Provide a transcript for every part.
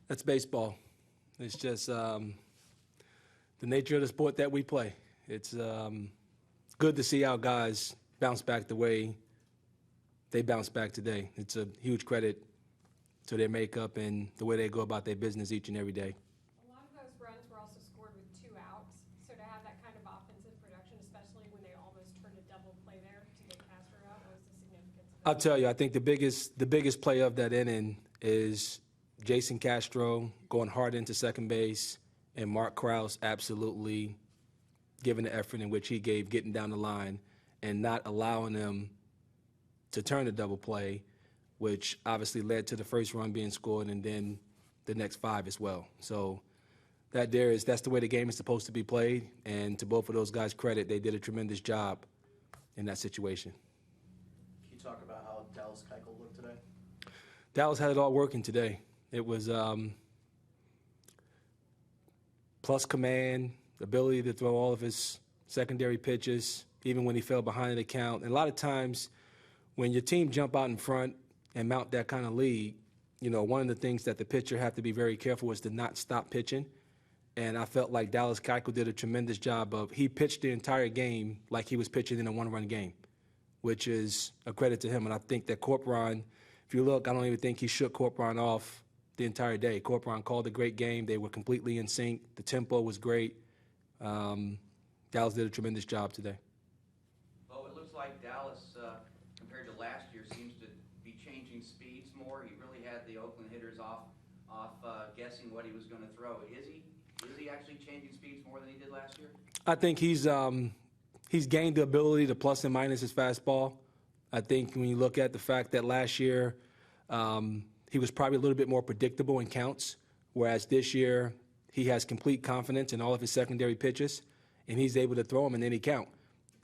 That's baseball. It's just the nature of the sport that we play. It's good to see our guys bounce back the way they bounce back today. It's a huge credit to their makeup and the way they go about their business each and every day. A lot of those runs were also scored with 2 outs. So to have that kind of offensive production, especially when they almost turned a double play there to get Castro out, what was the significance of that? I'll tell you, I think the biggest play of that inning is Jason Castro going hard into second base and Mark Krause absolutely giving the effort in which he gave getting down the line and not allowing them to turn a double play, which obviously led to the first run being scored and then the next 5 as well. So that's the way the game is supposed to be played, and to both of those guys' credit, they did a tremendous job in that situation. Can you talk about how Dallas Keuchel looked today? Dallas had it all working today. It was plus command, ability to throw all of his secondary pitches, even when he fell behind the count. And a lot of times when your team jump out in front and mount that kind of lead, one of the things that the pitcher have to be very careful is to not stop pitching. And I felt like Dallas Keuchel did a tremendous job he pitched the entire game like he was pitching in a one-run game, which is a credit to him. And I think that Corcoran, if you look, I don't even think he shook Corcoran off the entire day. Corcoran called a great game. They were completely in sync. The tempo was great. Dallas did a tremendous job today. Well, it looks like Dallas, compared to last year, seems to be changing speeds more. He really had the Oakland hitters off guessing what he was going to throw. Is he actually changing speeds more than he did last year? I think he's gained the ability to plus and minus his fastball. I think when you look at the fact that last year he was probably a little bit more predictable in counts, whereas this year he has complete confidence in all of his secondary pitches, and he's able to throw them in any count.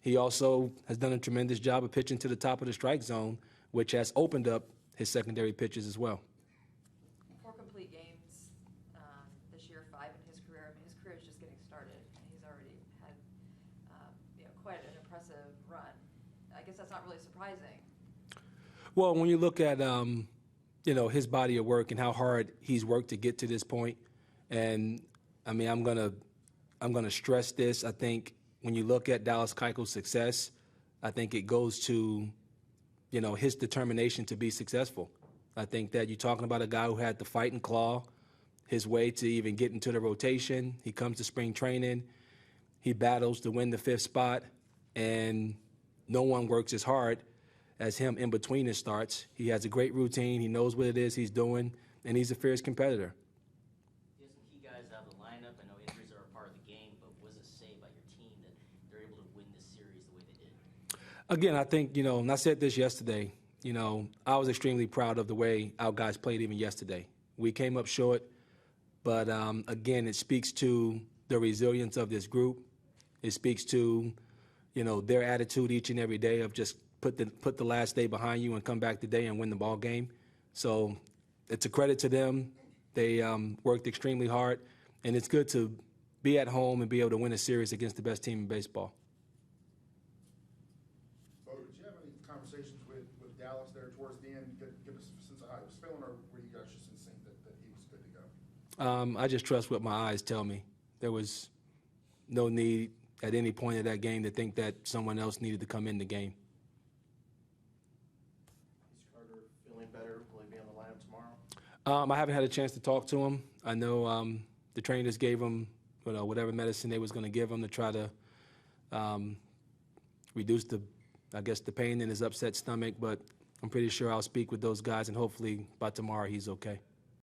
He also has done a tremendous job of pitching to the top of the strike zone, which has opened up his secondary pitches as well. 4 complete games this year, 5 in his career. I mean, his career is just getting started, and he's already had quite an impressive run. I guess that's not really surprising. Well, when you look at his body of work and how hard he's worked to get to this point, and I mean, I'm gonna stress this. I think when you look at Dallas Keuchel's success, I think it goes to, his determination to be successful. I think that you're talking about a guy who had to fight and claw his way to even get into the rotation. He comes to spring training. He battles to win the 5th spot, and no one works as hard as him in between his starts. He has a great routine. He knows what it is he's doing, and he's a fierce competitor. Doesn't he guys out of the lineup? I know injuries are a part of the game, but what does it say about your team that they're able to win this series the way they did? Again, I think, and I said this yesterday, I was extremely proud of the way our guys played even yesterday. We came up short, but again, it speaks to the resilience of this group. It speaks to, their attitude each and every day of just put the last day behind you and come back today and win the ball game. So it's a credit to them. They worked extremely hard, and it's good to be at home and be able to win a series against the best team in baseball. So did you have any conversations with Dallas there towards the end? Give us a sense of how he was feeling, or were you guys just in sync that he was good to go? I just trust what my eyes tell me. There was no need at any point of that game to think that someone else needed to come in the game. Feeling better? Will he be on the lineup tomorrow? I haven't had a chance to talk to him. I know the trainers gave him whatever medicine they was going to give him to try to reduce the pain in his upset stomach. But I'm pretty sure I'll speak with those guys, and hopefully by tomorrow he's okay.